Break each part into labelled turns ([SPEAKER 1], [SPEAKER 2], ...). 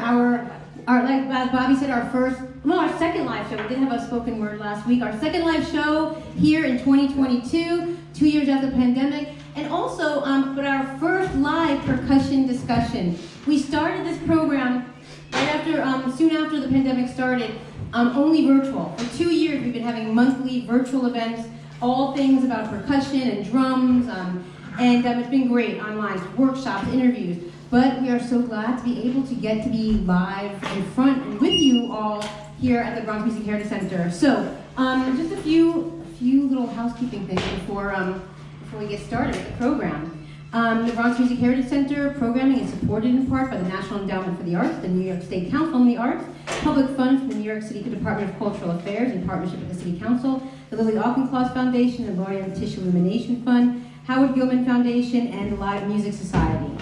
[SPEAKER 1] like as Bobby said, our second live show. We did have a spoken word last week. Our second live show here in 2022, 2 years after the pandemic, and also but our first live percussion discussion. We started this program right after, soon after the pandemic started, only virtual. For 2 years, we've been having monthly virtual events, all things about percussion and drums, and it's been great online, workshops, interviews. But we are so glad to be able to get to be live in front and with you all here at the Bronx Music Heritage Center. So, just a few little housekeeping things before we get started with the program. The Bronx Music Heritage Center programming is supported in part by the National Endowment for the Arts, the New York State Council on the Arts, public funds from the New York City Department of Cultural Affairs in partnership with the City Council, the Lily Auchincloss Foundation, the Laurie and Tish Illumination Fund, Howard Gilman Foundation, and the Live Music Society.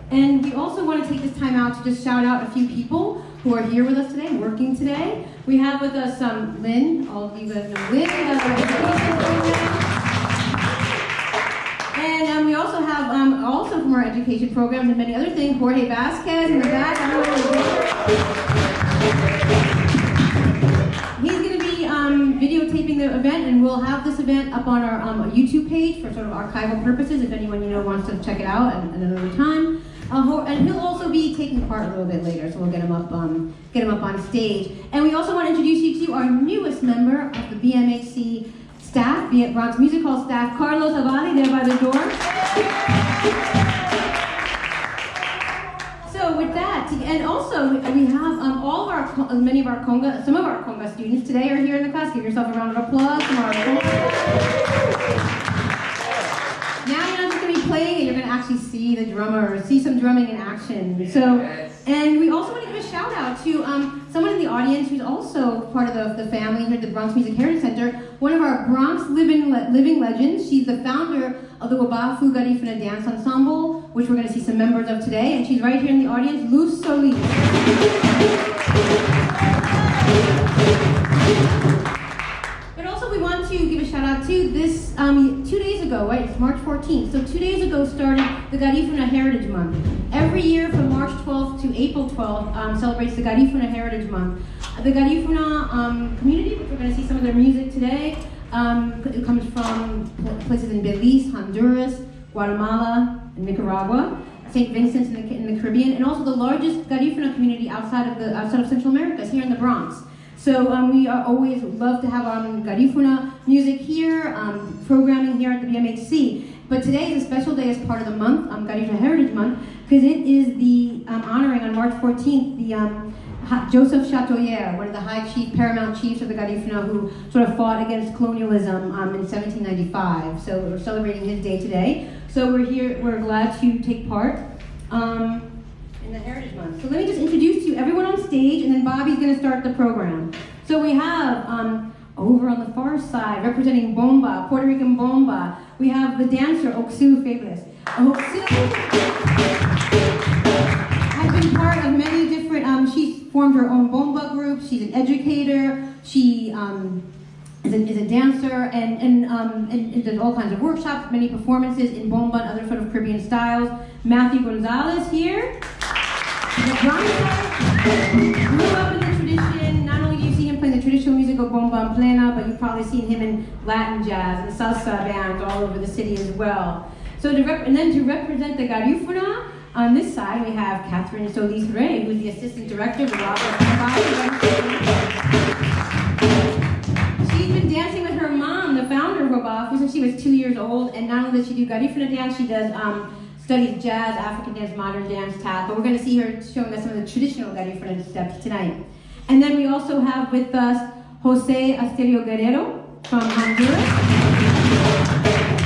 [SPEAKER 1] And we also want to take this time out to just shout out a few people who are here with us today, working today. We have with us Lynn, all of you guys know Lynn, and we also have, also from our education programs and many other things, Jorge Vasquez in the back. He's going to be videotaping the event, and we'll have this event up on our YouTube page for sort of archival purposes if anyone wants to check it out at another time. And he'll also be taking part a little bit later, so we'll get him up on stage. And we also want to introduce you to our newest member of the BMHC staff, Bronx Music Hall staff, Carlos Avali, there by the door. So with that, and also we have some of our conga students today are here in the class. Give yourself a round of applause from our Now you're not just going to be playing it, you're going to actually see the drummer, see some drumming in action. So, and we also want to give a shout out to someone in the audience who's also part of the family here at the Bronx Music Heritage Center, one of our Bronx living legends. She's the founder of the Wabafu Garifuna Dance Ensemble, which we're going to see some members of today, and she's right here in the audience, Luz Solis. But also we want to give a shout out to this, 2 days ago, right, it's March 14th, so 2 days ago started the Garifuna Heritage Month. Every year from March 12th to April 12th celebrates the Garifuna Heritage Month. The Garifuna community, which we're going to see some of their music today, it comes from places in Belize, Honduras, Guatemala, and Nicaragua, St. Vincent in the Caribbean, and also the largest Garifuna community outside of Central America is here in the Bronx. So we always love to have Garifuna music here, programming here at the BMHC. But today is a special day as part of the month, Garifuna Heritage Month, because it is the honoring on March 14th the Joseph Chatoyer, one of the paramount chiefs of the Garifuna, who sort of fought against colonialism in 1795. So we're celebrating his day today. So we're glad to take part in the Heritage Month. So let me just introduce you everyone on stage, and then Bobby's going to start the program. So we have over on the far side, representing bomba, Puerto Rican bomba, we have the dancer Oxu Fiberglass. Oxu has been part of many different. She's formed her own bomba group. She's an educator. She is a dancer and does all kinds of workshops, many performances in bomba and other sort of Caribbean styles. Matthew Gonzalez here. He's a drummer, grew up in the tradition. Not only do you see him playing the traditional music of bomba and plena, but you've probably seen him in Latin jazz and salsa bands all over the city as well. So to represent the Garifuna, on this side we have Catherine Solis Rey, who's the assistant director of the She's been dancing with her mom, the founder of Wabafu, since she was 2 years old, and not only does she do Garifuna dance, she does studies jazz, African dance, modern dance, tap, but we're going to see her showing us some of the traditional Garifuna steps tonight. And then we also have with us Jose Esterio Guerrero from Honduras.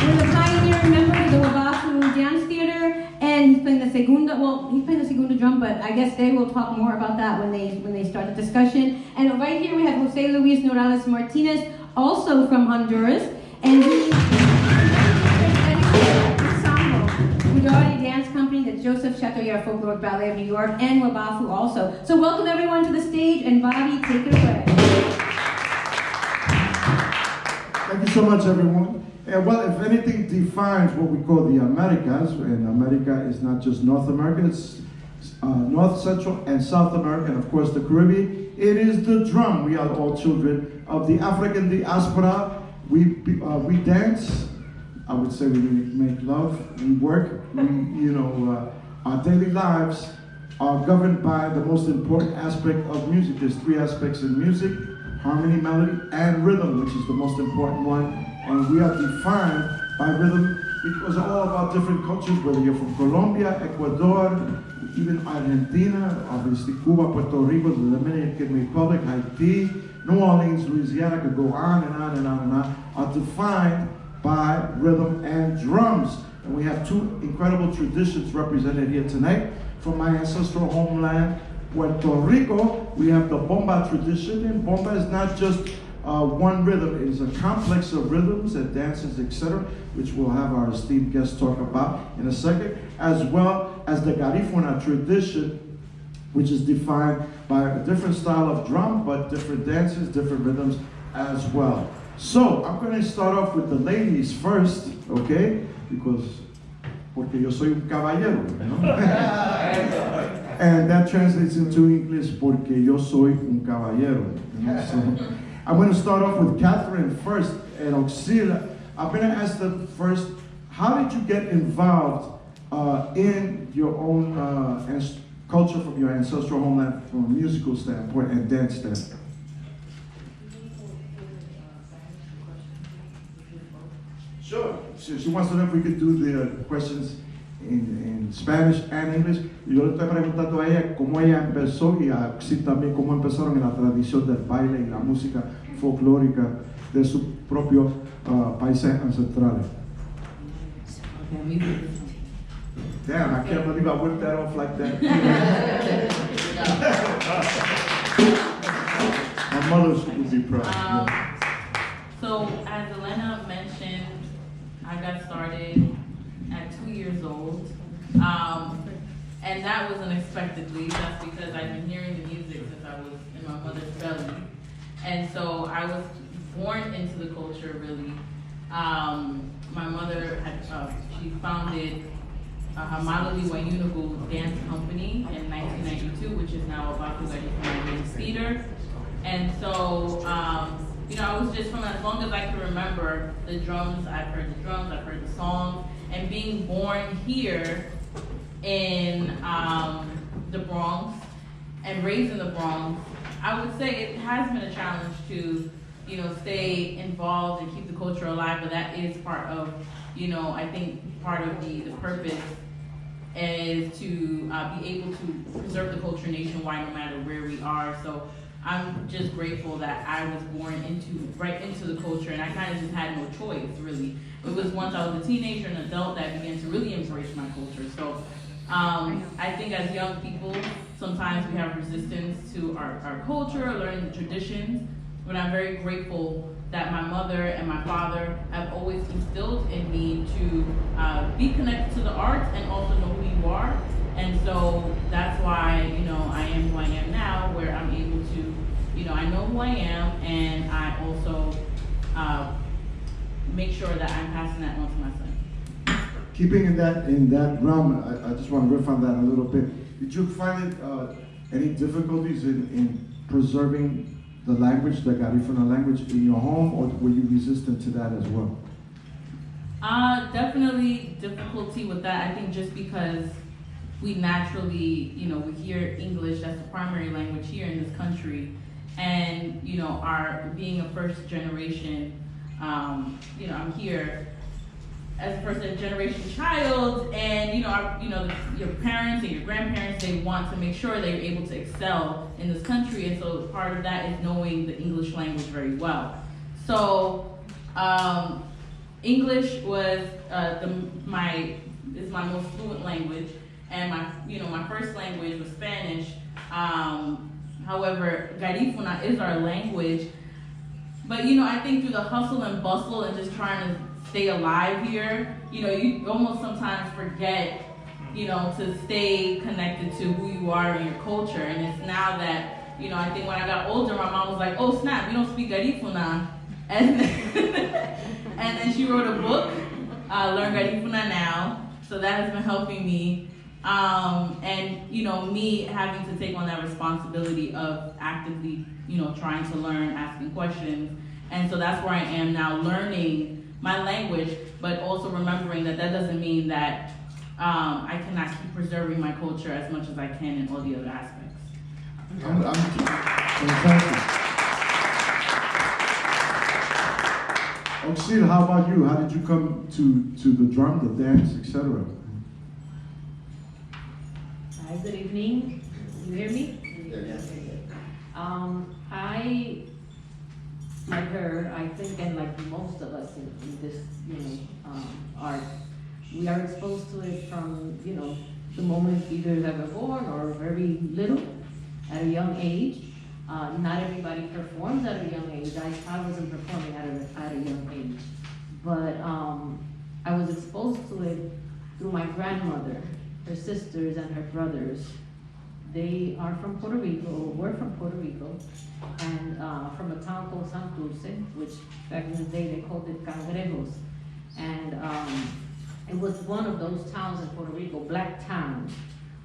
[SPEAKER 1] One of the pioneering members of the Wabafu Dance Theater, and he's playing the segunda drum, but I guess they will talk more about that when they start the discussion. And right here we have Jose Luis Morales Martinez, also from Honduras, and he's Udari Dance Company, the Joseph Chatoyer Folkloric Ballet of New York, and Wabafu also. So welcome everyone to the stage, and Bobby, take it away.
[SPEAKER 2] Thank you so much, everyone. Well, if anything defines what we call the Americas, and America is not just North America, it's North, Central, and South America, and of course the Caribbean. It is the drum. We are all children of the African diaspora. We dance. I would say we make love. We work. Our daily lives are governed by the most important aspect of music. There's three aspects in music: harmony, melody, and rhythm, which is the most important one. And we are defined by rhythm because all of our different cultures, whether you're from Colombia, Ecuador, even Argentina, obviously Cuba, Puerto Rico, the Dominican Republic, Haiti, New Orleans, Louisiana, could go on and on and on and on, are defined by rhythm and drums. And we have two incredible traditions represented here tonight. From my ancestral homeland, Puerto Rico, we have the bomba tradition, and bomba is not just one rhythm. It is a complex of rhythms and dances, etc., which we'll have our esteemed guests talk about in a second, as well as the Garifuna tradition, which is defined by a different style of drum, but different dances, different rhythms as well. So I'm going to start off with the ladies first, okay? Porque yo soy un caballero, ¿no? And that translates into English, porque yo soy un caballero. You know? So I'm going to start off with Catherine first, and Auxil. I'm going to ask them first, how did you get involved in your own culture from your ancestral homeland from a musical standpoint and dance standpoint? Sure. She wants to know if we could do the questions in Spanish and English. Y yo le estoy preguntando a ella cómo ella empezó y a Oxil también cómo empezaron en la tradición del baile y la música folclórica de sus propios países ancestrales. Damn, I can't believe I whipped that off like that. My mother would be proud.
[SPEAKER 3] So, as Elena mentioned, I got started at 2 years old, and that was unexpectedly. That's because I've been hearing the music since I was in my mother's belly, and so I was born into the culture really. My mother she founded Hamalali Wayunugu Dance Company in 1992, which is now about to go to theater, and so. I was just from as long as I can remember, the drums, I've heard the songs, and being born here in the Bronx and raised in the Bronx, I would say it has been a challenge to, stay involved and keep the culture alive, but that is part of, I think part of the purpose is to be able to preserve the culture nationwide no matter where we are. So I'm just grateful that I was born right into the culture, and I kind of just had no choice, really. It was once I was a teenager and adult that I began to really embrace my culture. So I think as young people, sometimes we have resistance to our culture, learning the traditions, but I'm very grateful that my mother and my father have always instilled in me to be connected to the arts and also know who you are. And so that's why, I am who I am now, where I'm able to, I know who I am, and I also make sure that I'm passing that on to my son.
[SPEAKER 2] Keeping in that realm, I just want to riff on that a little bit. Did you find any difficulties in preserving the language, the Garifuna language, in your home, or were you resistant to that as well?
[SPEAKER 3] Definitely difficulty with that. I think just because we naturally, we hear English, that's the primary language here in this country. And, our being a first generation, I'm here as a first generation child, and, your parents and your grandparents, they want to make sure they're able to excel in this country. And so part of that is knowing the English language very well. So, English was is my most fluent language. And my first language was Spanish. However, Garifuna is our language. But I think through the hustle and bustle and just trying to stay alive here, you almost sometimes forget, to stay connected to who you are and your culture. And it's now that, I think when I got older, my mom was like, oh snap, you don't speak Garifuna. And then she wrote a book, Learn Garifuna Now. So that has been helping me. And, you know, me having to take on that responsibility of actively, you know, trying to learn, asking questions. And so that's where I am now, learning my language, but also remembering that that doesn't mean that I cannot keep preserving my culture as much as I can in all the other aspects.
[SPEAKER 2] Fantastic. Oxil, how about you? How did you come to the drum, the dance, etc.?
[SPEAKER 4] Hi, good evening. You hear me?
[SPEAKER 2] Yes.
[SPEAKER 4] Like her, I think, and like most of us in this, art, we are exposed to it from, the moment either that we're born or very little, at a young age. Not everybody performs at a young age. I wasn't performing at a young age, but I was exposed to it through my grandmother, her sisters and her brothers. They are from Puerto Rico, were from Puerto Rico, and from a town called San Dulce, which back in the day they called it Cangrejos. And it was one of those towns in Puerto Rico, black towns,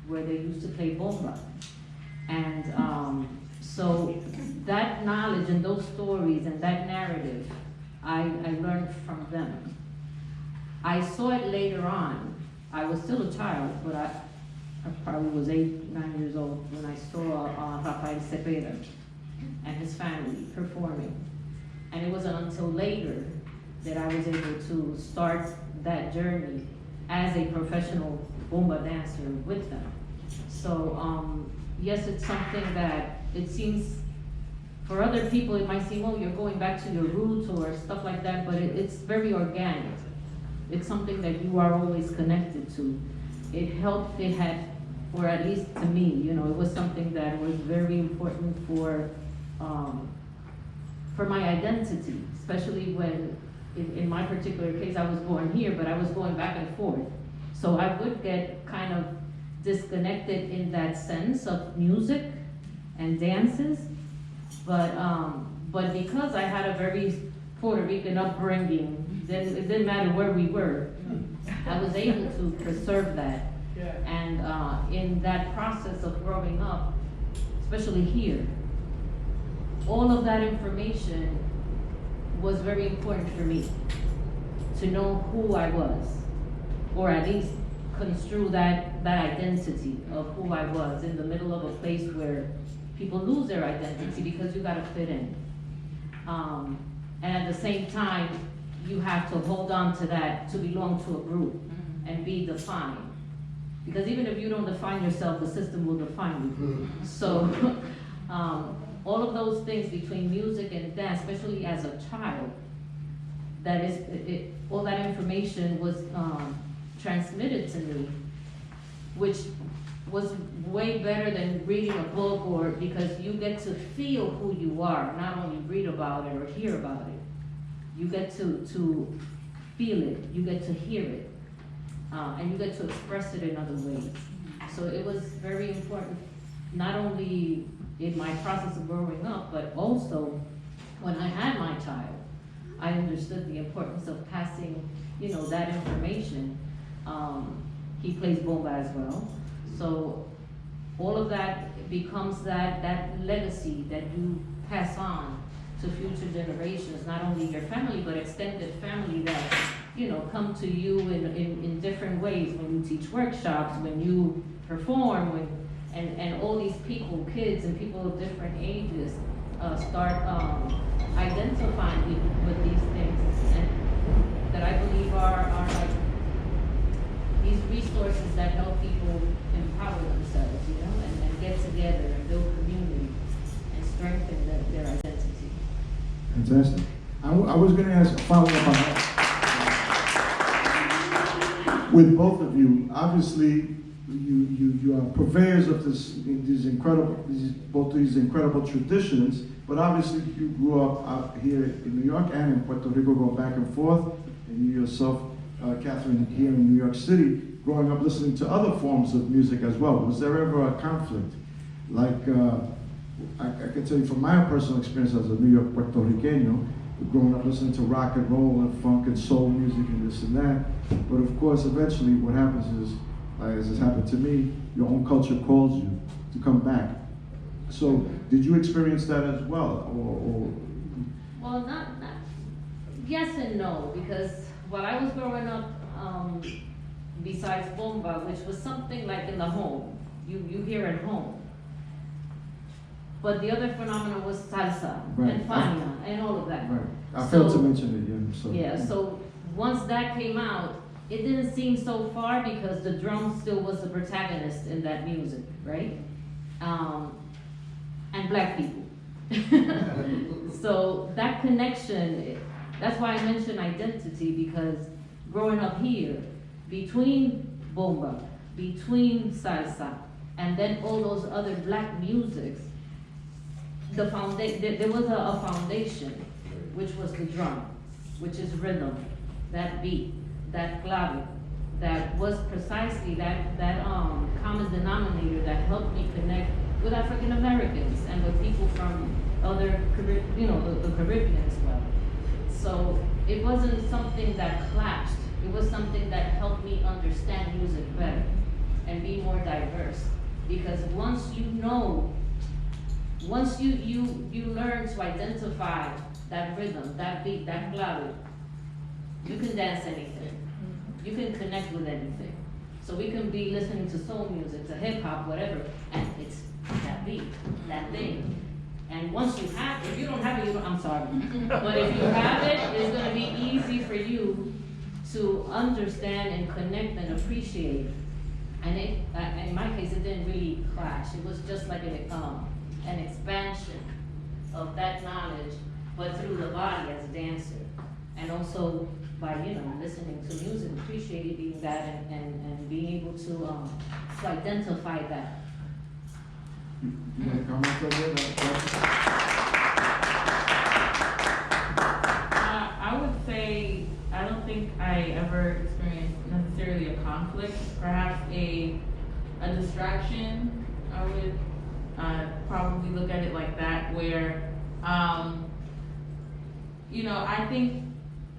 [SPEAKER 4] where they used to play bomba. And so that knowledge and those stories and that narrative, I learned from them. I saw it later on. I was still a child, but I probably was 8, 9 years old when I saw Rafael Cepeda and his family performing. And it wasn't until later that I was able to start that journey as a professional bomba dancer with them. So yes, it's something that it seems, for other people it might seem, oh, you're going back to your roots or stuff like that, but it's very organic. It's something that you are always connected to. It helped, it had, or at least to me, it was something that was very important for my identity, especially when, in my particular case, I was born here, but I was going back and forth. So I would get kind of disconnected in that sense of music and dances, but because I had a very Puerto Rican upbringing, then it didn't matter where we were. I was able to preserve that. And in that process of growing up, especially here, all of that information was very important for me to know who I was, or at least construe that identity of who I was in the middle of a place where people lose their identity because you gotta fit in. And at the same time, you have to hold on to that to belong to a group and be defined. Because even if you don't define yourself, the system will define you. So all of those things between music and dance, especially as a child, all that information was transmitted to me, which was way better than reading a book, or because you get to feel who you are, not only read about it or hear about it. You get to feel it, you get to hear it, and you get to express it in other ways. So it was very important, not only in my process of growing up, but also when I had my child, I understood the importance of passing, that information. He plays bomba as well. So all of that becomes that legacy that you pass on to future generations, not only your family, but extended family that, come to you in different ways, when you teach workshops, when you perform, and all these people, kids and people of different ages, start identifying with these things, and that I believe are like these resources that help people empower themselves, and get together and build community and strengthen their identity.
[SPEAKER 2] Fantastic. I was going to ask a follow-up on that. With both of you, obviously, you are purveyors of these incredible traditions, but obviously you grew up out here in New York and in Puerto Rico, going back and forth, and you yourself, Catherine, here in New York City, growing up listening to other forms of music as well. Was there ever a conflict? Like, I can tell you from my personal experience as a New York Puerto Riqueño, growing up listening to rock and roll and funk and soul music and this and that. But of course, eventually what happens is like as has happened to me, your own culture calls you to come back. So, did you experience that as well, or?
[SPEAKER 4] Well, not yes and no, because while I was growing up, besides bomba, which was something like in the home, you hear at home. But the other phenomenon was salsa and fania and all of that.
[SPEAKER 2] Right. I failed to mention it, yeah. So.
[SPEAKER 4] Yeah. So once that came out, it didn't seem so far because the drum still was the protagonist in that music, right? And black people. So that connection, that's why I mentioned identity, because growing up here, between bomba, between salsa, and then all those other black musics, there was a foundation, which was the drum, which is rhythm, that beat, that clave, that was precisely that common denominator that helped me connect with African Americans and with people from other, the Caribbean as well. So it wasn't something that clashed. It was something that helped me understand music better and be more diverse. Because once you learn to identify that rhythm, that beat, that clave, you can dance anything. You can connect with anything. So we can be listening to soul music, to hip hop, whatever, and it's that beat, that thing. And once you have it, if you don't have it, I'm sorry. But if you have it, it's gonna be easy for you to understand and connect and appreciate. And in my case, it didn't really clash. It was just like an expansion of that knowledge, but through the body as a dancer. And also by, listening to music, appreciating that and being able to identify that.
[SPEAKER 2] You want to comment on that?
[SPEAKER 3] I would say, I don't think I ever experienced necessarily a conflict, perhaps a distraction. I would probably look at it like that, where, I think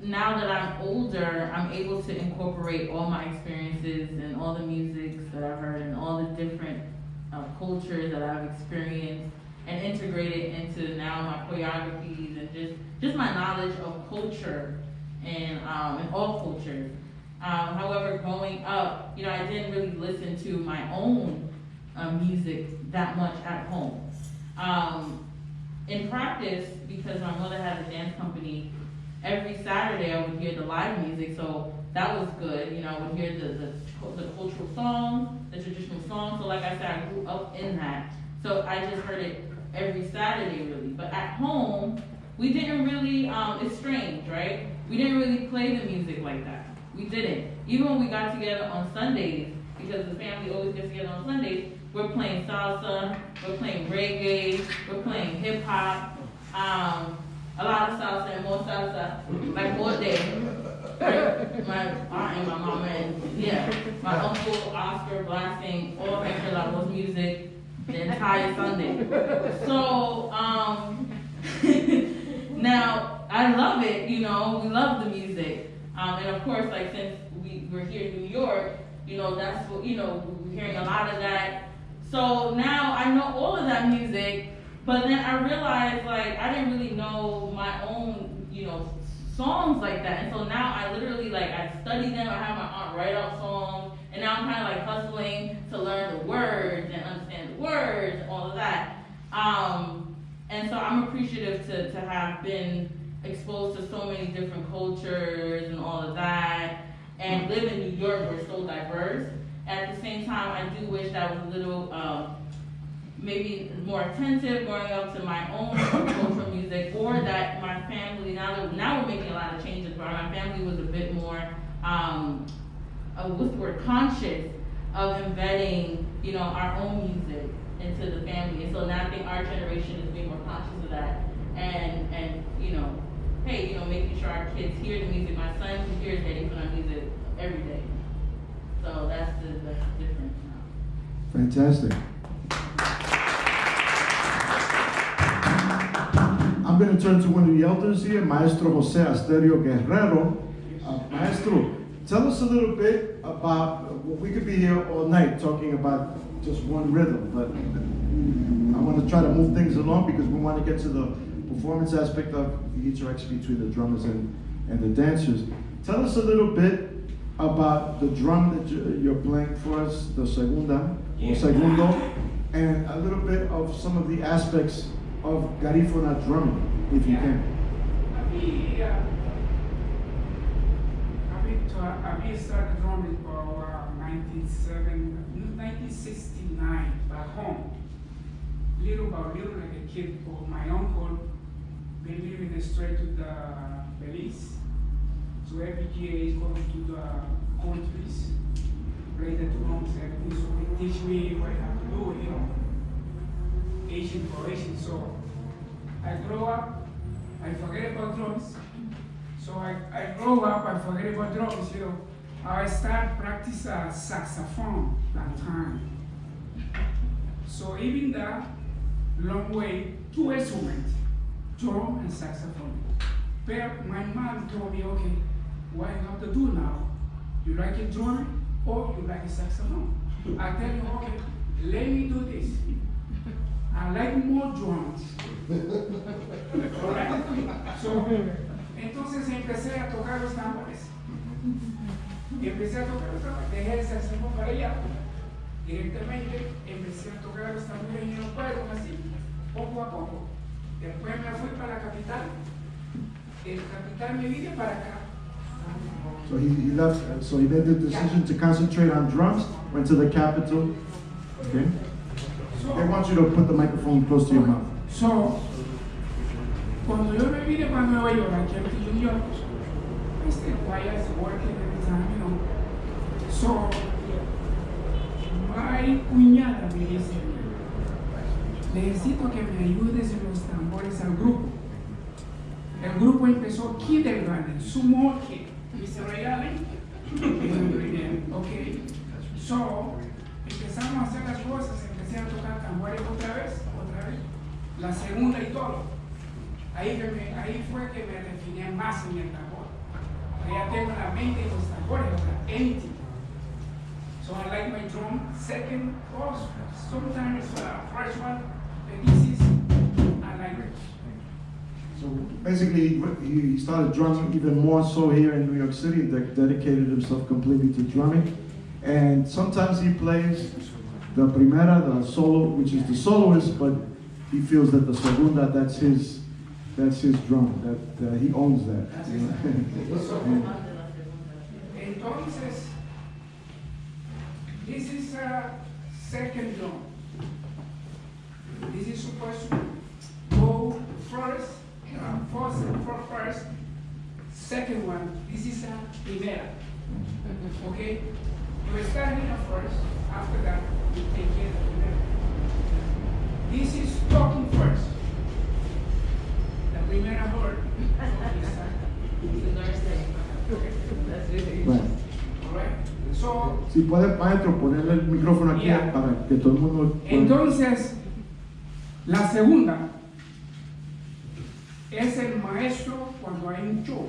[SPEAKER 3] now that I'm older, I'm able to incorporate all my experiences and all the musics that I've heard and all the different cultures that I've experienced and integrate it into now my choreographies and just my knowledge of culture and all cultures. However, growing up, I didn't really listen to my own music that much at home. In practice, because my mother had a dance company, every Saturday I would hear the live music, so that was good. I would hear the cultural songs, the traditional songs. So like I said, I grew up in that. So I just heard it every Saturday really. But at home, we didn't really, it's strange, right? We didn't really play the music like that. We didn't. Even when we got together on Sundays, because the family always gets together on Sundays, we're playing salsa, we're playing reggae, we're playing hip hop, a lot of salsa and more salsa, like all day. My aunt and my mama and my uncle Oscar blasting all extra levels music the entire Sunday. So now I love it, we love the music. And of course, like since we're here in New York, that's what, we're hearing a lot of that. So now I know all of that music, but then I realized like I didn't really know my own, songs like that. And so now I literally I study them, I have my aunt write out songs, and now I'm kind of hustling to learn the words and understand the words and all of that. And so I'm appreciative to have been exposed to so many different cultures and all of that, and live in New York where it's so diverse. At the same time, I do wish that was a little, maybe more attentive growing up to my own cultural music, or that my family, now we're making a lot of changes, but my family was a bit more, conscious of embedding, our own music into the family. And so now I think our generation is being more conscious of that, and hey, making sure our kids hear the music. My son hears Garifuna music every day. So that's the difference now.
[SPEAKER 2] Fantastic. I'm going to turn to one of the elders here, Maestro Jose Esterio Guerrero. Maestro, tell us a little bit about, well, we could be here all night talking about just one rhythm, but I want to try to move things along because we want to get to the performance aspect of the interaction between the drummers and the dancers. Tell us a little bit about the drum that you're playing for us, the segunda, or segundo, and a little bit of some of the aspects of Garifuna drumming, if you can.
[SPEAKER 5] I started drumming about 1969 back home. Little by little, like a kid, or my uncle been living straight to the Belize. So every year he's going to the countries, play the drums, everything. So they teach me what I have to do, you know, Asian for Asian. So I grow up, I forget about drums. So I grow up, I forget about drums, you know. I start practice saxophone that time. So even that long way, two instruments, drum and saxophone. But my mom told me, okay, what you have to do now? You like a drum or you like a saxophone? I tell you, okay, let me do this. I like more drums. Alright? So, entonces empecé a tocar los tambores. Empecé a tocar los tambores, dejé el saxofón para allá. Directamente empecé a tocar los tambores y no puedo así, poco a poco. Después me fui para la capital. El capital me vine para acá.
[SPEAKER 2] So he left, so he made the decision to concentrate on drums, went to the capital. Okay. They want you to put the microphone close to your mouth.
[SPEAKER 5] So, cuando yo me vine para Nueva York, aquí en New York, while I was working every time, you know. So, my cuñada me dice, necesito que me ayudes en los tambores al grupo. El grupo empezó kindergarten, small kid. Mr. Rayale, okay. So, empezamos a hacer las cosas, empecé a tocar tambores otra vez, la segunda y todo. Ahí fue que me refiné más en el tambor. Ya tengo la mente en los tambores, o sea, empty. So I like my drum, second, or sometimes first one, and this is, I like it.
[SPEAKER 2] So basically, he started drumming even more so here in New York City, dedicated himself completely to drumming. And sometimes he plays the primera, the solo, which is the soloist, but he feels that the segunda, that's his drum, that he owns that.
[SPEAKER 5] Entonces, this is a second drum. This is supposed to go first. First, second one, this is a primera. Okay? You start here first, after that, you take care of the primera. This is talking first. The primera word.
[SPEAKER 2] Right.
[SPEAKER 5] Alright? So,
[SPEAKER 2] si puede, maestro, ponerle el micrófono aquí para que todo el mundo pueda.
[SPEAKER 5] Entonces, la segunda es el maestro cuando hay un show.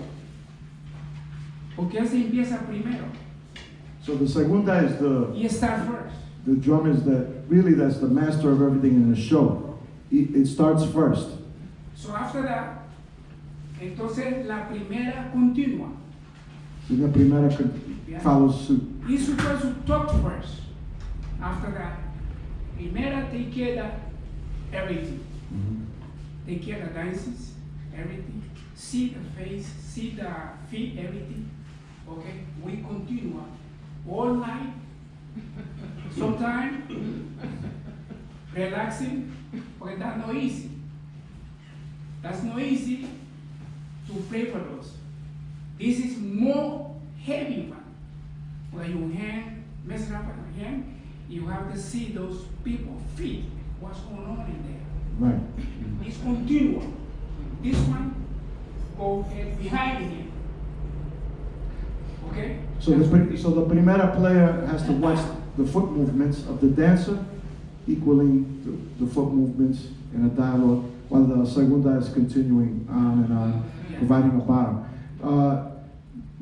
[SPEAKER 5] Porque él se empieza primero.
[SPEAKER 2] So the segunda is
[SPEAKER 5] He starts first.
[SPEAKER 2] the drum is that's the master of everything in the show. It starts first.
[SPEAKER 5] So after that, entonces la primera continua.
[SPEAKER 2] So the primera follows suit.
[SPEAKER 5] He's supposed to talk first. After that, primera take care of everything. Take care of the dances, everything. See the face, see the feet, everything. Okay, we continue all night. Sometimes relaxing, but that's not easy. That's not easy to play for those. This is more heavy one. Where your hand, messing up with your hand, you have to see those people feet, what's going on in there.
[SPEAKER 2] Right.
[SPEAKER 5] It's continual. This one go behind him. Okay?
[SPEAKER 2] So the primera player has to watch the foot movements of the dancer, equaling the foot movements in a dialogue, while the segunda is continuing on and on, providing a bottom.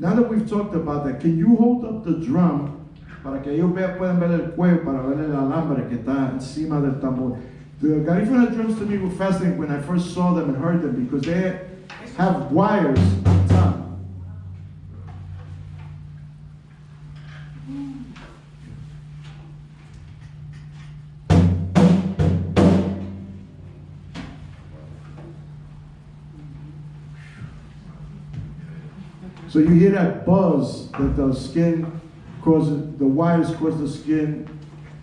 [SPEAKER 2] Now that we've talked about that, can you hold up the drum para que ellos puedan ver el cuello, para ver el alambre que está encima del tambor? The Garifuna drums to me were fascinating when I first saw them and heard them because they have wires on top. So you hear that buzz that the skin causes, the wires cause the skin,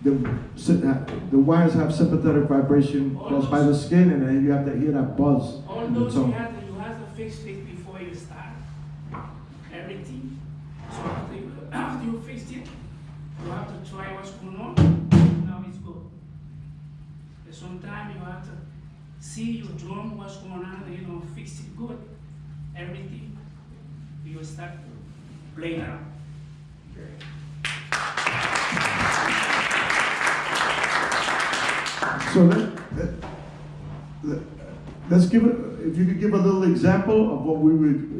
[SPEAKER 2] the wires have sympathetic vibration caused by the skin, and then you have to hear that buzz.
[SPEAKER 5] All those you have to fix it before you start everything. So after you fix it, you have to try what's going on. Now it's good. But sometimes you have to see your drum, what's going on, fix it good. Everything. You start playing around.
[SPEAKER 2] So let's give it, if you could give a little example of what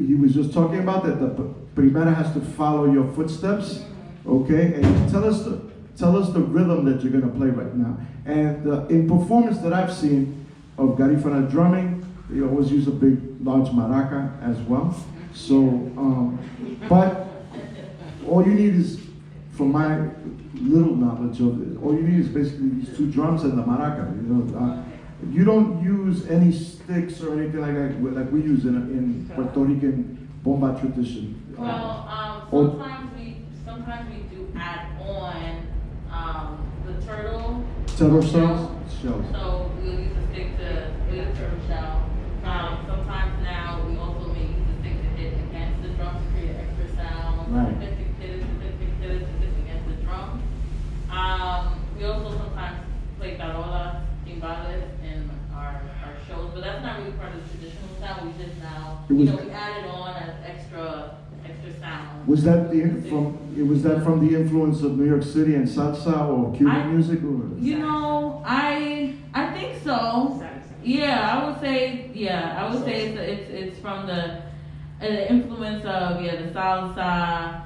[SPEAKER 2] he was just talking about, that the primera has to follow your footsteps, okay? And tell us the rhythm that you're gonna play right now. And in performance that I've seen of Garifuna drumming, they always use a big, large maraca as well. So, but all you need is, from my little knowledge of it, all you need is basically these two drums and the maraca. You don't use any sticks or anything like that, like we use in Puerto Rican bomba tradition.
[SPEAKER 3] Well, sometimes we do add on the turtle
[SPEAKER 2] shells.
[SPEAKER 3] So we'll use a stick with a turtle shell. Sometimes now we also may use a stick to hit against the drum to create extra sound.
[SPEAKER 2] Right.
[SPEAKER 3] Against the drum. We also sometimes play tarola, timbales in our shows, but that's not really part of the traditional sound. We just now, we added on as extra sound.
[SPEAKER 2] Was that from the influence of New York City and salsa or Cuban music? Or?
[SPEAKER 3] I think so. Yeah, I would say it's from the influence of the salsa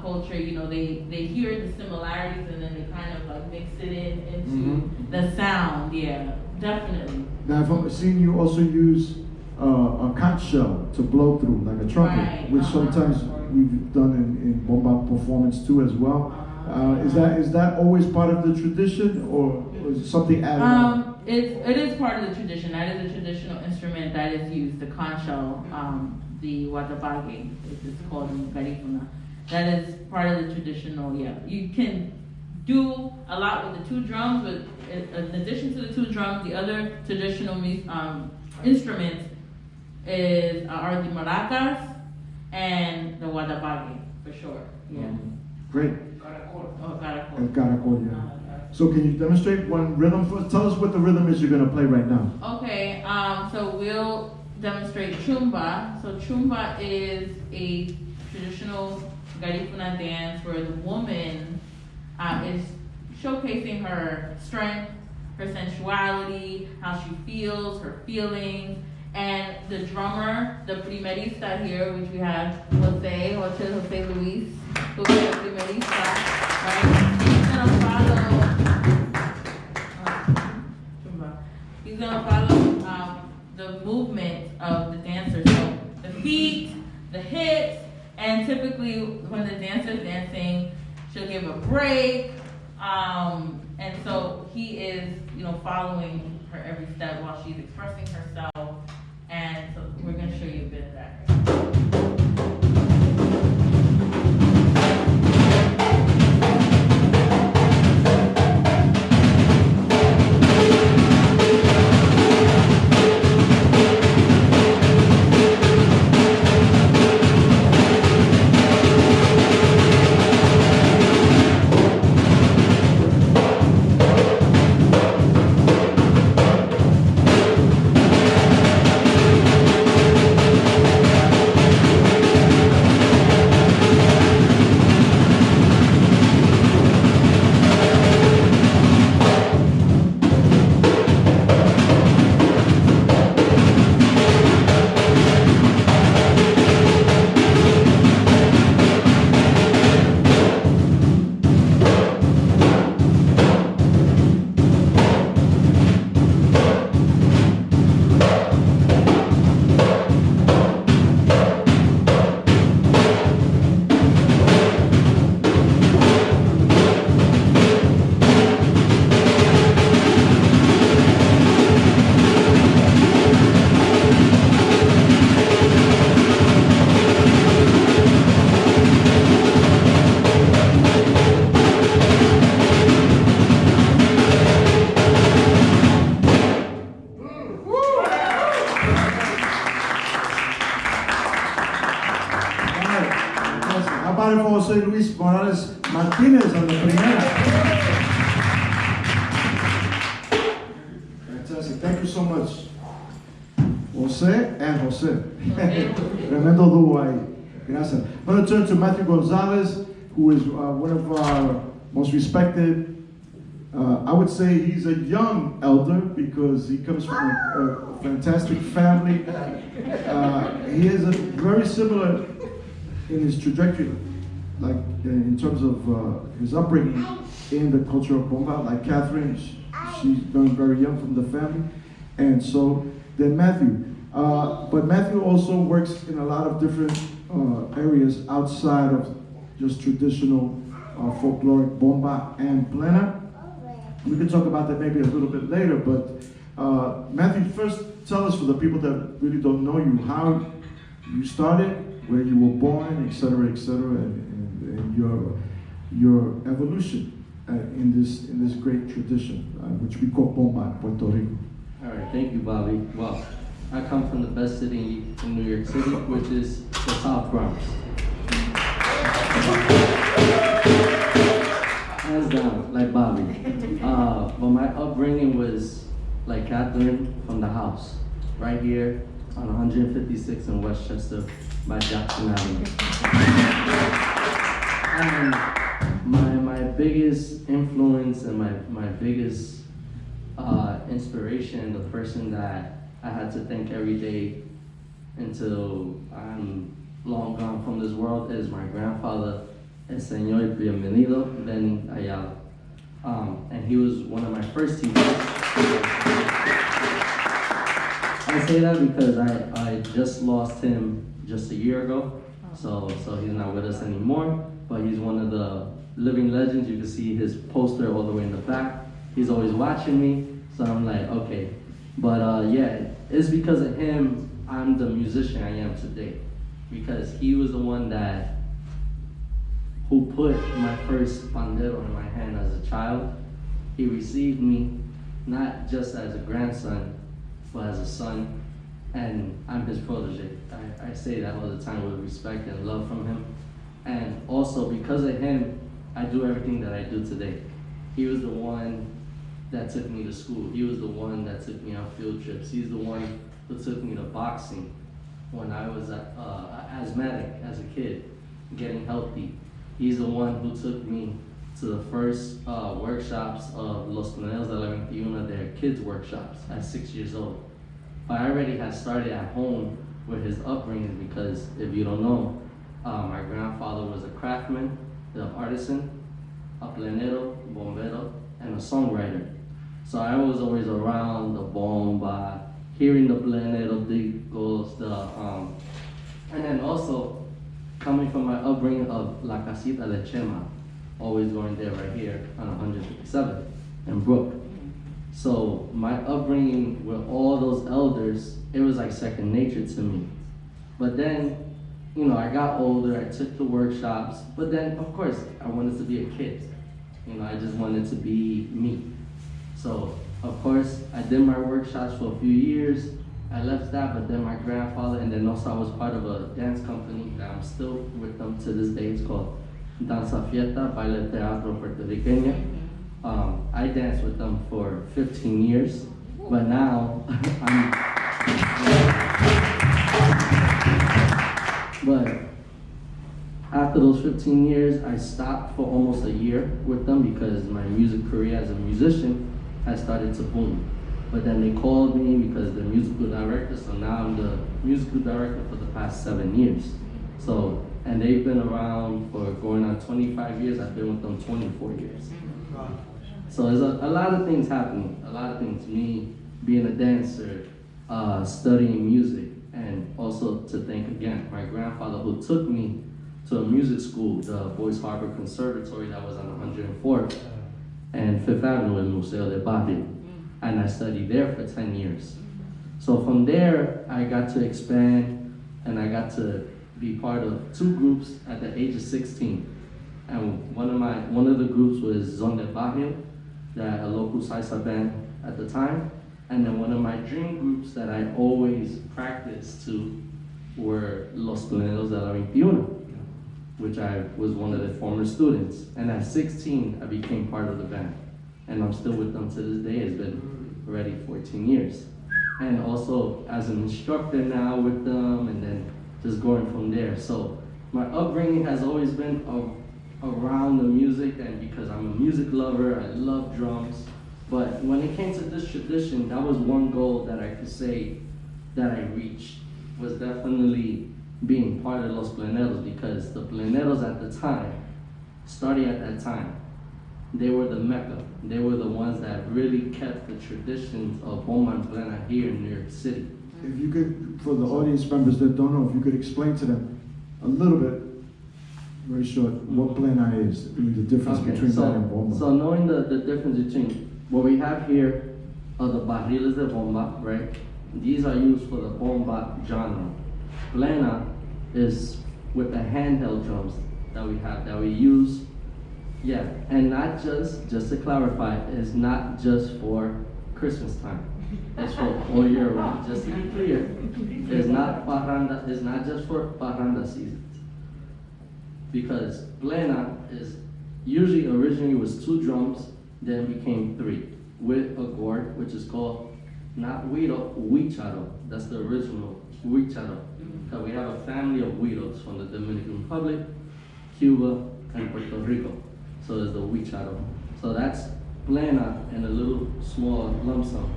[SPEAKER 3] culture. They hear the similarities and then they kind of like mix it into the sound. Yeah, definitely.
[SPEAKER 2] Now I've seen you also use a conch shell to blow through, like a trumpet,
[SPEAKER 3] right.
[SPEAKER 2] which sometimes we've done in bomba performance too as well. Is that always part of the tradition, or is it something added on?
[SPEAKER 3] It is part of the tradition. That is a traditional instrument that is used, the conch shell, the watabage, which is called in Garifuna. That is part of the traditional, You can do a lot with the two drums, but in addition to the two drums, the other traditional instruments are the maracas and the watabage, for sure. Yeah.
[SPEAKER 2] Great.
[SPEAKER 3] Caracol.
[SPEAKER 2] And caracol, yeah. So can you demonstrate one rhythm for us? Tell us what the rhythm is you're going to play right now.
[SPEAKER 3] Okay, so we'll demonstrate chumba. So chumba is a traditional Garifuna dance where the woman is showcasing her strength, her sensuality, how she feels, her feelings. And the drummer, the primerista here, which we have Jose Luis, who is the primerista, right? He's gonna follow the movement of the dancer. So the feet, the hips, and typically when the dancer's dancing, she'll give a break. And so he is, following her every step while she's expressing herself. And so we're going to show you a bit of that.
[SPEAKER 2] How about it for Jose Luis Morales Martinez on the primera? Fantastic. Thank you so much. Jose and Jose. Tremendo dúo ahí. Gracias. I'm going to turn to Matthew Gonzalez, who is one of our most respected. I would say he's a young elder because he comes from a fantastic family. He is very similar in his trajectory, like in terms of his upbringing in the culture of bomba. Like Catherine, she's very young from the family, and so then Matthew. But Matthew also works in a lot of different areas outside of just traditional folkloric bomba and plena. We can talk about that maybe a little bit later, but Matthew, first tell us, for the people that really don't know you, how you started, where you were born, etc., and your evolution in this great tradition, which we call bomba in Puerto Rico.
[SPEAKER 6] All right, thank you, Bobby. Well, I come from the best city in New York City, which is the South Bronx. Hands down, like Bobby. But my upbringing was like Catherine, from the house, right here on 156 in Westchester by Jackson Avenue. And my biggest influence and my biggest inspiration, the person that I had to thank every day until I'm long gone from this world, is my grandfather, El Señor Bienvenido Ben Ayala. And he was one of my first teachers. I say that because I just lost him just a year ago, so he's not with us anymore, but he's one of the living legends. You can see his poster all the way in the back. He's always watching me, so I'm like, okay. But yeah, it's because of him I'm the musician I am today, because he was the one who put my first pandero in my hand as a child. He received me not just as a grandson, but as a son, and I'm his protege. I say that all the time with respect and love from him. And also because of him, I do everything that I do today. He was the one that took me to school. He was the one that took me on field trips. He's the one who took me to boxing when I was asthmatic as a kid, getting healthy. He's the one who took me to the first workshops of Los Planeros de la 21, their kids workshops, at 6 years old. I already had started at home with his upbringing, because if you don't know, my grandfather was a craftsman, an artisan, a planero, bombero, and a songwriter. So I was always around the bomba, hearing the planero digos, and then also coming from my upbringing of La Casita de Chema, always going there right here on 157 in Brook. So my upbringing with all those elders, it was like second nature to me. But then, you know, I got older, I took the workshops, but then of course I wanted to be a kid. You know, I just wanted to be me. So of course I did my workshops for a few years. I left that, but then my grandfather, and then also I was part of a dance company that I'm still with them to this day. It's called Danza Fiesta, Baile Teatro Puertorriqueña. I danced with them for 15 years, but now but after those 15 years, I stopped for almost a year with them because my music career as a musician had started to boom. But then they called me because they're musical director, so now I'm the musical director for the past 7 years. So, and they've been around for going on 25 years, I've been with them 24 years. So there's a lot of things happening, a lot of things. Me being a dancer, studying music, and also to thank again my grandfather who took me to a music school, the Boys Harbor Conservatory that was on 104th and 5th Avenue in Museo de Barrio. And I studied there for 10 years. So from there, I got to expand, and I got to be part of 2 groups at the age of 16. And one of the groups was Zon de Barrio, a local salsa band at the time. And then one of my dream groups that I always practiced to were Los Planeros de la 21. which I was one of the former students. And at 16, I became part of the band. And I'm still with them to this day. It's been already 14 years. And also as an instructor now with them, and then just going from there. So my upbringing has always been around the music, and because I'm a music lover, I love drums. But when it came to this tradition, that was one goal that I could say that I reached, was definitely being part of Los Pleneros, because the Pleneros at the time, starting at that time, they were the Mecca. They were the ones that really kept the traditions of bomba and plena here in New York City.
[SPEAKER 2] If you could, for the audience members that don't know, if you could explain to them a little bit, very short, what plena is, the difference between that and bomba.
[SPEAKER 6] So knowing the difference between what we have here are the barriles de bomba, right? These are used for the bomba genre. Plena is with the handheld drums that we have, that we use. Yeah, and not just to clarify, it's not just for Christmas time. It's for all year round. Just to be clear, it's not just for parranda seasons. Because plena is usually originally was 2 drums, then became 3 with a gourd, which is called not huiro, huicharo. That's the original huicharo. Because we have a family of huiros from the Dominican Republic, Cuba, and Puerto Rico. So there's the huicharo. So that's plena and a little small lump sum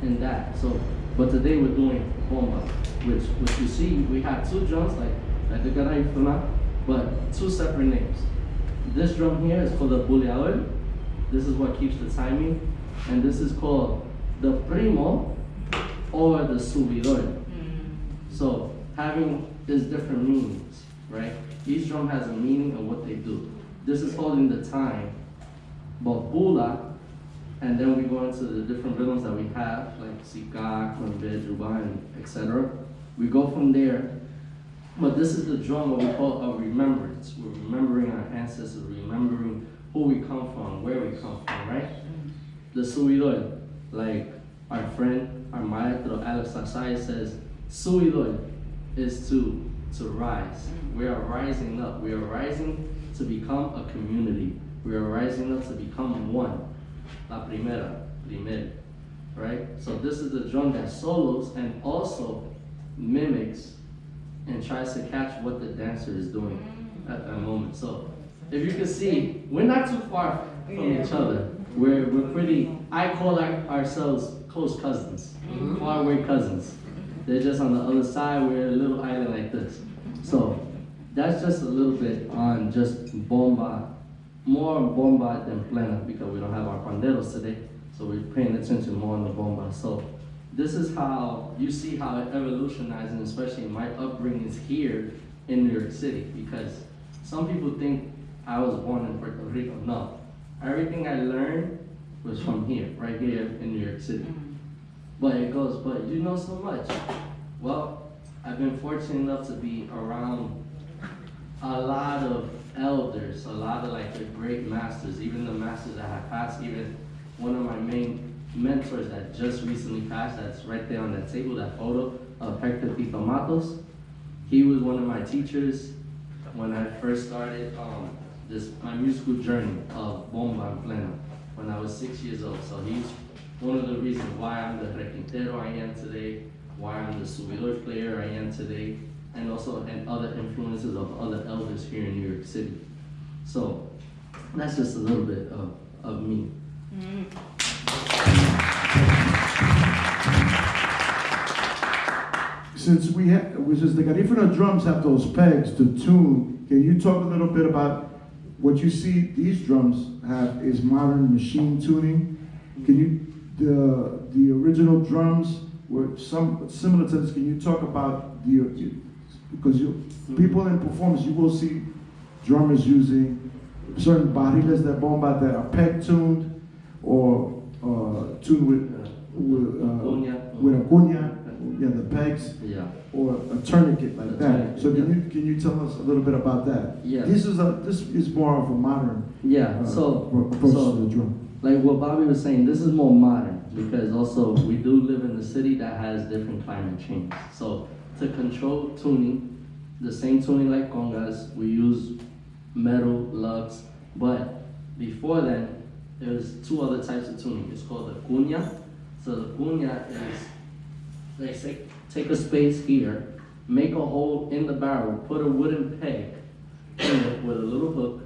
[SPEAKER 6] in that. So, but today we're doing bomba, which you see, we have 2 drums like the Garifuna, but 2 separate names. This drum here is called the buleador. This is what keeps the timing, and this is called the primo or the subidor. So having these different meanings, right? Each drum has a meaning and what they do. This is holding the time, but bula, and then we go into the different rhythms that we have, like sika, kwembe, juba, and etc. We go from there, but this is the drum what we call a remembrance. We're remembering our ancestors, remembering who we come from, where we come from, right? The subidor, like our friend, our maestro, Alex Asai says, subidor is to rise. We are rising up. We are rising to become a community. We are rising up to become one. La primera, primer, right? So this is the drum that solos and also mimics and tries to catch what the dancer is doing at that moment. So if you can see, we're not too far from each other. We're pretty, I call ourselves close cousins, far away cousins. They're just on the other side, we're a little island like this. So that's just a little bit on just bomba, more bomba than plena, because we don't have our panderos today, so we're paying attention more on the bomba. So this is how you see how it evolutionized, and especially my upbringing is here in New York City, because some people think I was born in Puerto Rico. No, everything I learned was from here, right here in New York City. But it goes, but you know so much. Well, I've been fortunate enough to be around a lot of elders, a lot of like the great masters, even the masters that have passed, even one of my main mentors that just recently passed, that's right there on that table, that photo of Hector Tito Matos. He was one of my teachers when I first started my musical journey of bomba and plena when I was 6 years old. So he's one of the reasons why I'm the requintero I am today, why I'm the subidor player I am today, and also and other influences of other elders here in New York City. So that's just a little bit of me.
[SPEAKER 2] Since the Garifuna drums have those pegs to tune, can you talk a little bit about what you see these drums have is modern machine tuning? Can you, the original drums were some similar to this, can you talk about because people in performance, you will see drummers using certain barriles de bomba that are peg tuned or tuned with a cuña, the pegs, or a tourniquet like that. So can you tell us a little bit about that?
[SPEAKER 6] Yeah.
[SPEAKER 2] This is more of a modern approach to the drum.
[SPEAKER 6] Like what Bobby was saying, this is more modern because also we do live in a city that has different climate change. So to control tuning, the same tuning like congas. We use metal, lugs, but before then, there's two other types of tuning. It's called the cuña. So the cuña is, they say, take a space here, make a hole in the barrel, put a wooden peg in it with a little hook,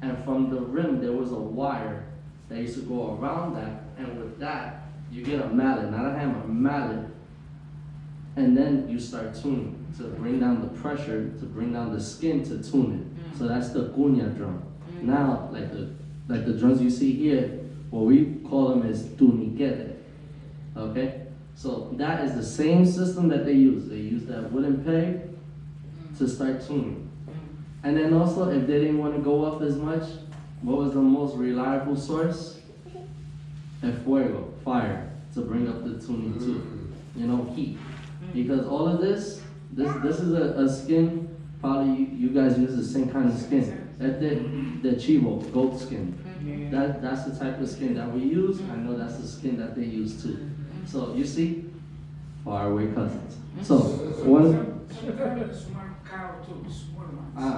[SPEAKER 6] and from the rim there was a wire that used to go around that, and with that, you get a mallet, not a hammer, a mallet, and then you start tuning to bring down the pressure, to bring down the skin to tune it. So that's the cuña drum. Now, like the drums you see here, what we call them is tuniquete, okay? So that is the same system that they use. They use that wooden peg to start tuning. And then also, if they didn't want to go up as much, what was the most reliable source? El fuego, fire, to bring up the tuning too. You know, heat. Because all of this is a skin, probably you guys use the same kind of skin. That's the chivo, goat skin. That's the type of skin that we use. I know that's the skin that they use too. So you see, far away cousins. So one.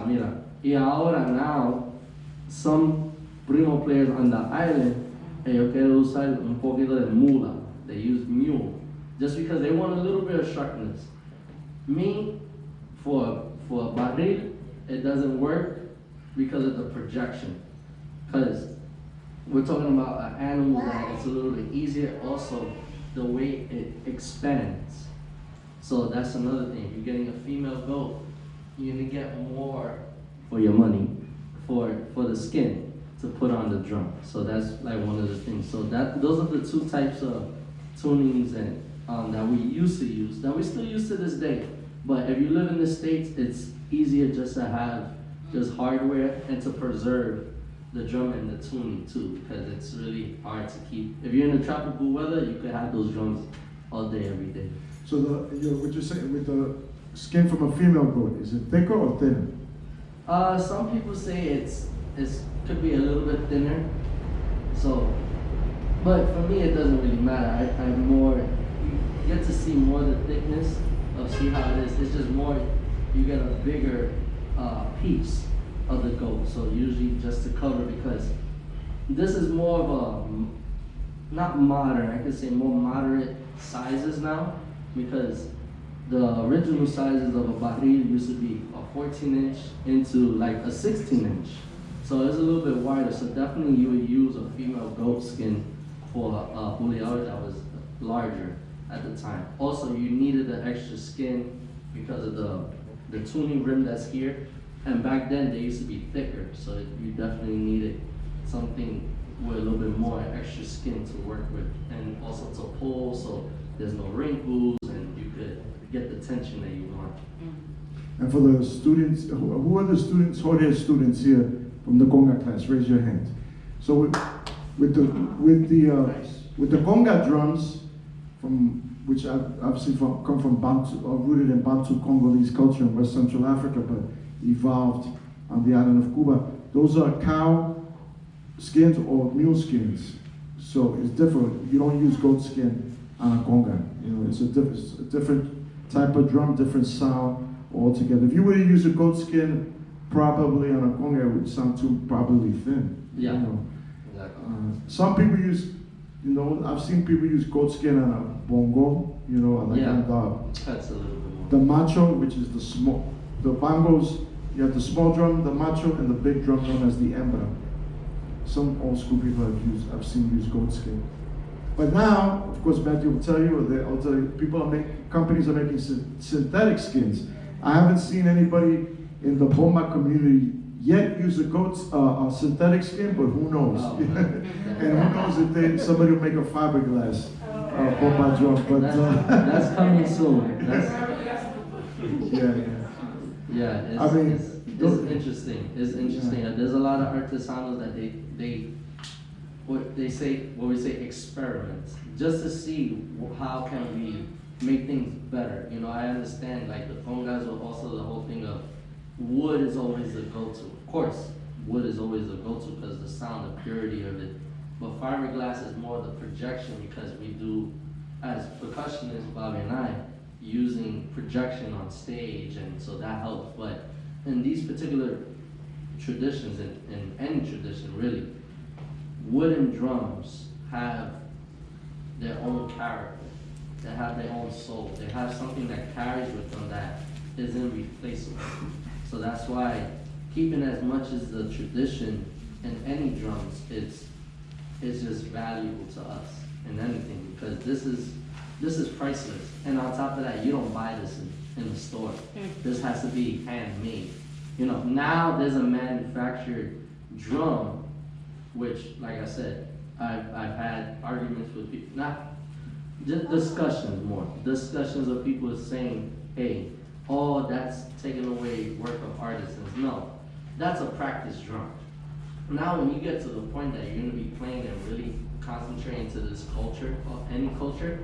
[SPEAKER 6] Mira. Y ahora now, some primo players on the island, ellos quieren usar un poquito de mula. They use mule, just because they want a little bit of sharpness. Me, for a barril, it doesn't work because of the projection. Because we're talking about an animal that it's a little bit easier. Also, the way it expands. So that's another thing. You're getting a female goat, you're gonna get more for your money, for the skin to put on the drum. So that's like one of the things. So those are the two types of tunings and that we used to use, that we still use to this day. But if you live in the States, it's easier just to have just hardware and to preserve the drum and the tuning too, because it's really hard to keep. If you're in the tropical weather, you could have those drums all day, every day.
[SPEAKER 2] So what you're saying with the skin from a female goat, is it thicker or thinner?
[SPEAKER 6] Some people say it's could be a little bit thinner. So, but for me, it doesn't really matter. I'm more, you get to see more the thickness of see how it is. It's just more, you get a bigger piece of the goat. So usually just to cover, because this is more of a, not modern, I could say more moderate sizes now, because the original sizes of a barril used to be a 14-inch into like a 16-inch. So it's a little bit wider. So definitely you would use a female goat skin for a juliador that was larger at the time. Also, you needed the extra skin because of the tuning rim that's here. And back then they used to be thicker, so you definitely needed something with a little bit more extra skin to work with, and also to pull, so there's no wrinkles and you could get the tension that you want.
[SPEAKER 2] And for the students, who are the students, Jorge students here from the conga class? Raise your hand. So with the conga drums, which obviously come from Bantu, rooted in Bantu Congolese culture in West Central Africa, but evolved on the island of Cuba. Those are cow skins or mule skins. So it's different. You don't use goat skin on a conga. You know, it's a different type of drum, different sound altogether. If you were to use a goat skin probably on a conga, it would sound too probably thin.
[SPEAKER 6] Yeah.
[SPEAKER 2] You know?
[SPEAKER 6] Exactly.
[SPEAKER 2] Some people use, you know, I've seen people use goat skin on a bongo, you know, like
[SPEAKER 6] Yeah.
[SPEAKER 2] on
[SPEAKER 6] That's a little bit more.
[SPEAKER 2] the macho, which is the small, the bongos, you have the small drum, the macho, and the big drum known as the hembra. Some old school people I've seen use goat skin. But now, of course, Matthew will tell you, companies are making synthetic skins. I haven't seen anybody in the Boma community yet use a synthetic skin, but who knows?
[SPEAKER 6] Oh,
[SPEAKER 2] And who knows if somebody will make a fiberglass Boma drum. But
[SPEAKER 6] that's coming soon.
[SPEAKER 2] yeah.
[SPEAKER 6] Yeah, it's,
[SPEAKER 2] I mean,
[SPEAKER 6] it's interesting. It's interesting.
[SPEAKER 2] Yeah.
[SPEAKER 6] There's a lot of artisanos that what we say experiment, just to see how can we make things better. You know, I understand like the congas, but also the whole thing of wood is always the go-to. Of course, wood is always the go-to because the sound, the purity of it. But fiberglass is more the projection, because we do, as percussionists, Bobby and I, using projection on stage, and so that helps. But in these particular traditions, in any tradition really, wooden drums have their own character. They have their own soul. They have something that carries with them that is irreplaceable. So that's why keeping as much as the tradition in any drums is just valuable to us in anything, because this is priceless. And on top of that, you don't buy this in the store. This has to be handmade. You know, now there's a manufactured drum, which, like I said, I've had arguments with people, not discussions of people saying, hey, oh, that's taking away work of artisans. No, that's a practice drum. Now when you get to the point that you're gonna be playing and really concentrating to this culture, or any culture,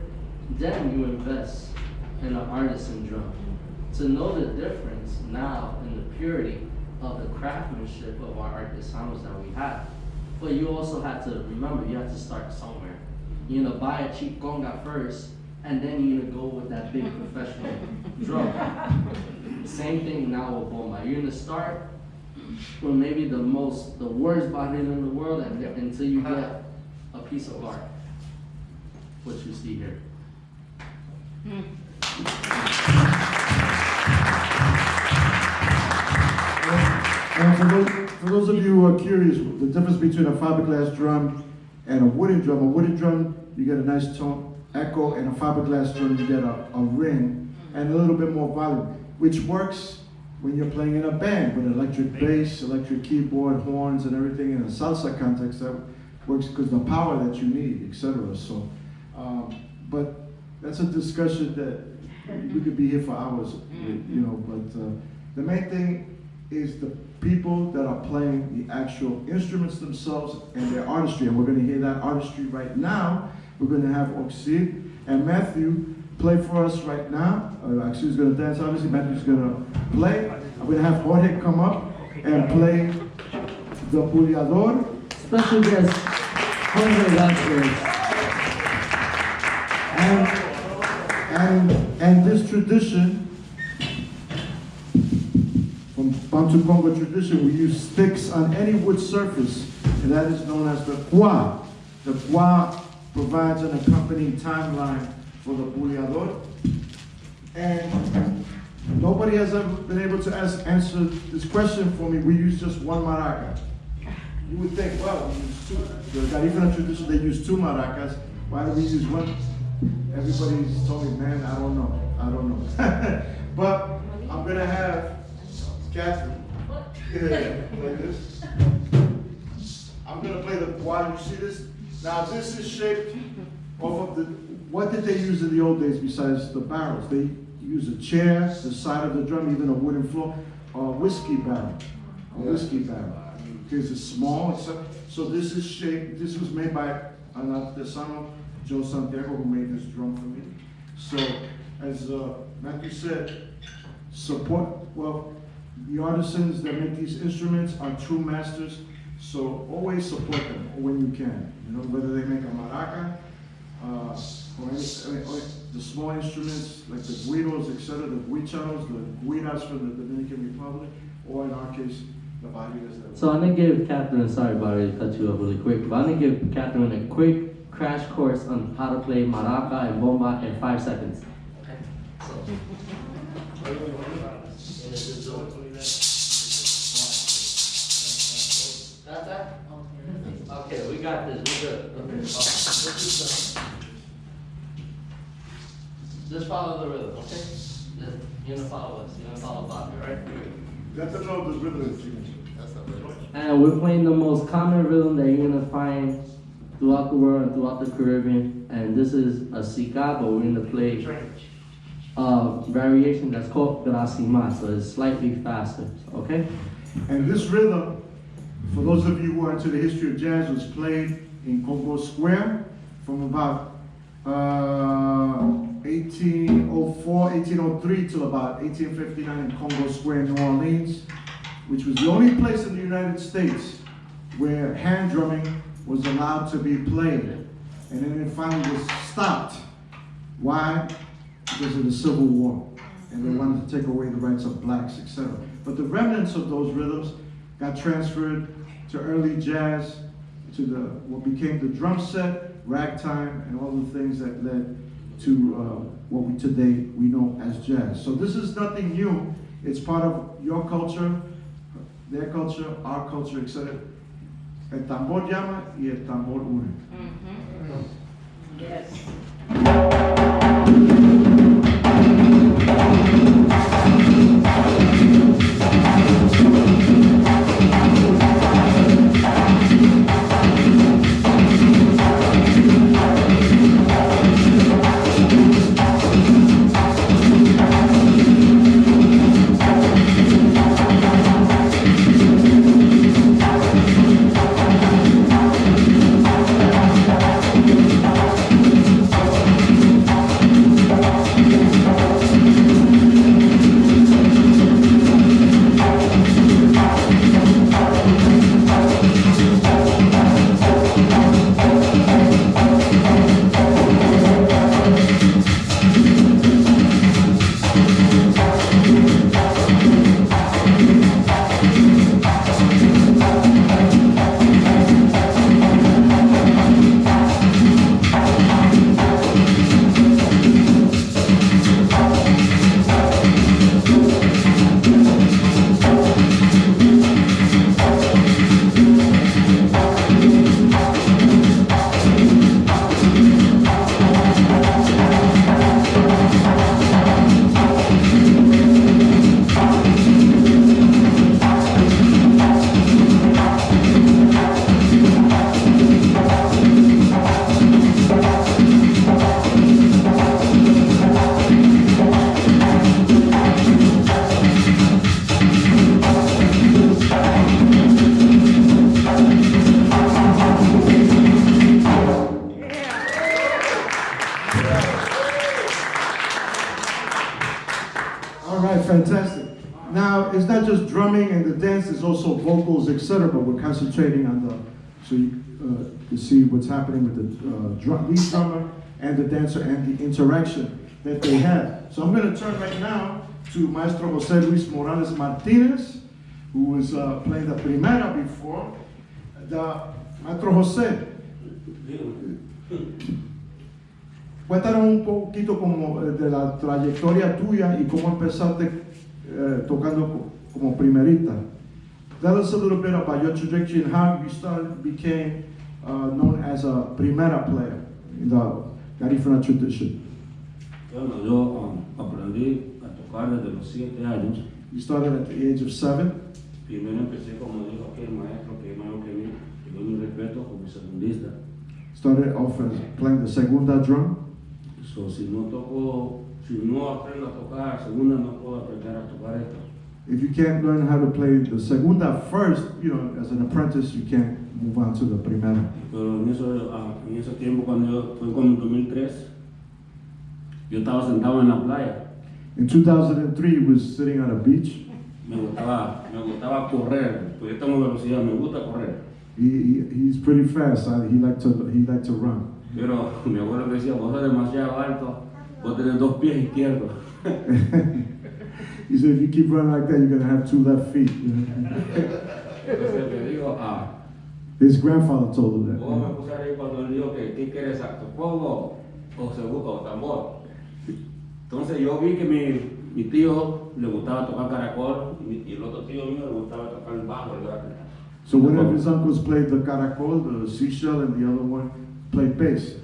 [SPEAKER 6] then you invest in an artisan drum. To know the difference now in the purity of the craftsmanship of our artesanos that we have. But you also have to remember, you have to start somewhere. You're gonna buy a cheap conga first, and then you're gonna go with that big professional drum. Same thing now with bomba. You're gonna start with maybe the worst barril in the world, and until you get a piece of art, what you see here.
[SPEAKER 2] And for those of you who are curious, the difference between a fiberglass drum and a wooden drum, you get a nice tone echo, and a fiberglass drum, you get a ring and a little bit more volume, which works when you're playing in a band with electric bass, electric keyboard, horns, and everything in a salsa context. That works because the power that you need, etc. So, but that's a discussion that we could be here for hours, you know. But the main thing is the people that are playing the actual instruments themselves and their artistry, and we're going to hear that artistry right now. We're going to have Oxid and Matthew play for us right now. Actually, he's going to dance, obviously. Matthew's going to play. I'm going to have Jorge come up and play the Puliador.
[SPEAKER 6] Special guest, Jorge Vázquez.
[SPEAKER 2] And this tradition, from Bantu Congo tradition, we use sticks on any wood surface, and that is known as the kwa. The kwa provides an accompanying timeline for the Puliador. And nobody has ever been able to answer this question for me. We use just one maraca. You would think, well, we use two. The Garifuna tradition, they use two maracas. Why do we use one? Everybody's told me, man, I don't know. But I'm gonna have Catherine play this. I'm gonna play the kwa. You see this? Now this is shaped off of the, what did they use in the old days besides the barrels? They use a chair, the side of the drum, even a wooden floor, or a whiskey barrel. Here's a small, so this is shaped, this was made by an artesano, Joe Santiago, who made this drum for me. So, as Matthew said, support, well, the artisans that make these instruments are true masters, so always support them when you can. You know, whether they make a maraca, or the small instruments like the guiros, etc., the guicharos, the guiras from the Dominican Republic, or in our case, the barrigas.
[SPEAKER 6] So I'm gonna give Catherine, sorry Barry, to cut you off really quick, but I'm gonna give Catherine a quick crash course on how to play maraca and bomba in 5 seconds. Okay. Got that? Okay, we got this. We're good. Okay. Just follow the rhythm, okay? You're gonna follow us. You're gonna follow Bobby, right?
[SPEAKER 2] That's the rhythm.
[SPEAKER 6] And we're playing the most common rhythm that you're gonna find throughout the world and throughout the Caribbean. And this is a sika, but we're gonna play a variation that's called gracima, so it's slightly faster, okay?
[SPEAKER 2] And this rhythm, for those of you who are into the history of jazz, was played in Congo Square from about 1804, 1803 till about 1859 in Congo Square, New Orleans, which was the only place in the United States where hand drumming was allowed to be played. And then it finally was stopped. Why? because of the Civil War. And they wanted to take away the rights of blacks, etc. But the remnants of those rhythms got transferred to early jazz, to what became the drum set, ragtime, and all the things that led to what we today we know as jazz. So this is nothing new. It's part of your culture, their culture, our culture, etc. El tambor llama y el tambor une.
[SPEAKER 4] Yes.
[SPEAKER 2] Fantastic. Now, it's not just drumming and the dance, there's also vocals, etc., but we're concentrating on so you see what's happening with the lead drummer and the dancer and the interaction that they have. So I'm going to turn right now to Maestro Jose Luis Morales Martinez, who was playing the primera before. Maestro Jose, cuéntanos un poquito como de la trayectoria tuya y cómo empezaste tocando como primerita. Tell us a little bit about your trajectory and how you became known as a primera player in the Garifuna tradition.
[SPEAKER 7] Bueno, yo aprendí a tocar desde los 7 años.
[SPEAKER 2] You started at the age of 7.
[SPEAKER 7] Primero empecé, como dijo aquel maestro, que es mayor que mí, que yo mi respeto como segundista.
[SPEAKER 2] Started off as playing the segunda drum.
[SPEAKER 7] So, si no aprendo a tocar segunda, no puedo aprender a tocar esto.
[SPEAKER 2] If you can't learn how to play the segunda first, as an apprentice, you can't move on to the primera.
[SPEAKER 7] Pero en ese tiempo, cuando fue como en 2003, yo estaba sentado en la playa.
[SPEAKER 2] In 2003, he was sitting on a beach.
[SPEAKER 7] Me gustaba correr, pues yo tengo velocidad, me gusta correr.
[SPEAKER 2] He's pretty fast. He liked to run.
[SPEAKER 7] Pero mi abuelo me decía, vos sos demasiado alto, vos tenés 2 pies izquierdos.
[SPEAKER 2] He said, if you keep running like that, you're going to have 2 left feet.
[SPEAKER 7] Entonces le digo,
[SPEAKER 2] His grandfather told him that.
[SPEAKER 7] vos me puse ahí cuando él dijo que ¿qué quieres, saxofón o segundo o tambor? Entonces yo vi que mi tío le gustaba tocar caracol y el otro tío mío le gustaba tocar el bajo, el grande.
[SPEAKER 2] So one of his uncles played the caracol, the seashell, and the other one played bass.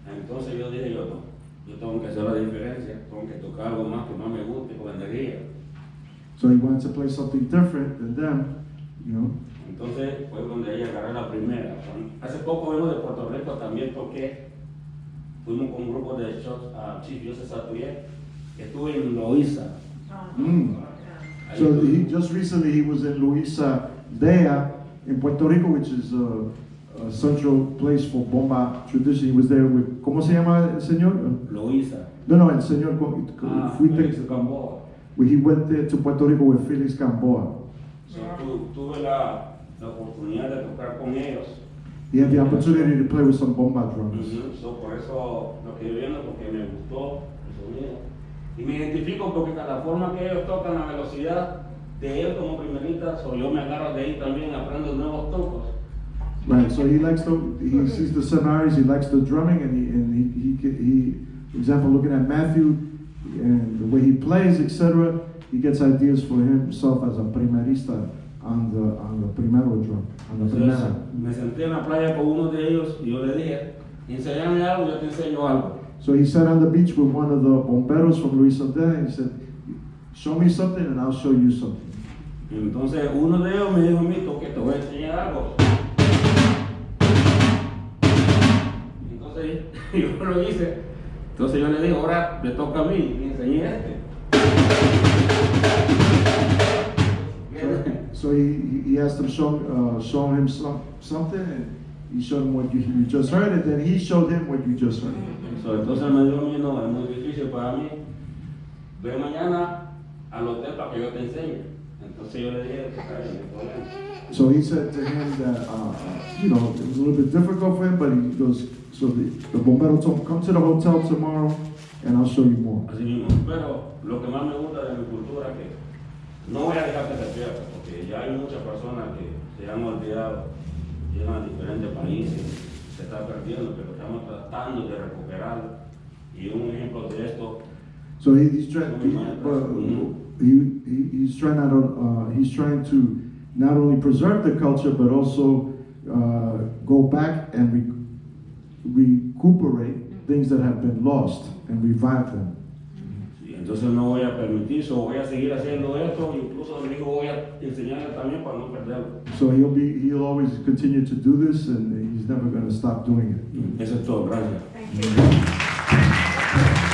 [SPEAKER 7] Entonces yo dije, yo tengo que hacer la diferencia, tengo que tocar algo más que más me guste con energía.
[SPEAKER 2] So he wanted to play something different than them,
[SPEAKER 7] Entonces fue donde ella agarré la primera. Hace poco vengo de Puerto Rico, también toqué. Fuimos con un grupo de shots a Chief Joseph Saturier, que estuve en Loíza.
[SPEAKER 2] So just recently he was in Luisa Dea in Puerto Rico, which is a central place for bomba tradition. He was there with, ¿cómo se llama el señor?
[SPEAKER 7] Loíza.
[SPEAKER 2] No, el señor.
[SPEAKER 7] Felix Gamboa.
[SPEAKER 2] He went there to Puerto Rico with Felix Gamboa.
[SPEAKER 7] So, tuve la oportunidad de tocar con ellos.
[SPEAKER 2] He had the opportunity to play with some bomba drums.
[SPEAKER 7] So, por eso lo que viendo, porque me gustó el sonido. Y me identifico porque cada forma que ellos tocan la velocidad de él como primerita, so yo me agarro de ahí también, aprendo nuevos tocos.
[SPEAKER 2] Right, so he likes he sees the similarities, he likes the drumming, and he for example, looking at Matthew and the way he plays, etc., he gets ideas for himself as a primerista on the primero drum, on the
[SPEAKER 7] Entonces,
[SPEAKER 2] primera.
[SPEAKER 7] me senté en la playa con uno de ellos y yo le dije, enséñame algo, yo te enseño algo.
[SPEAKER 2] So he sat on the beach with one of the bomberos from Luis Santana, and he said, show me something and I'll show you something.
[SPEAKER 7] Y entonces uno de ellos me dijo a mí, que te voy a enseñar algo. Entonces yo lo hice. Entonces yo le dije, ahora me toca a mí, y enseñé este.
[SPEAKER 2] So he asked him show him something, and he showed him what you just heard, and then he showed him what you just heard.
[SPEAKER 7] So, entonces me dijo a mí, no, es muy difícil para mí. Ve mañana al hotel para que yo te enseñe. Entonces yo le dije, está bien, no hay problema.
[SPEAKER 2] So he said to him that, it was a little bit difficult for him, but he goes, so the bombero told him, come to the hotel tomorrow, and I'll show you more.
[SPEAKER 7] Así mismo. Pero lo que más me gusta de mi cultura es que no voy a dejar que se pierda, porque ya hay muchas personas que se han olvidado, llegan a diferentes países, se está perdiendo, pero estamos tratando de recuperar. Y un ejemplo de esto,
[SPEAKER 2] So he's trying to not only preserve the culture, but also go back and recuperate things that have been lost and revive them.
[SPEAKER 7] sí, entonces no voy a permitir, so voy a seguir haciendo esto, incluso mi hijo voy a enseñarle también para no perderlo.
[SPEAKER 2] So he'll always continue to do this, and he's never going to stop doing it.
[SPEAKER 7] Eso es todo, gracias.
[SPEAKER 1] Thank you.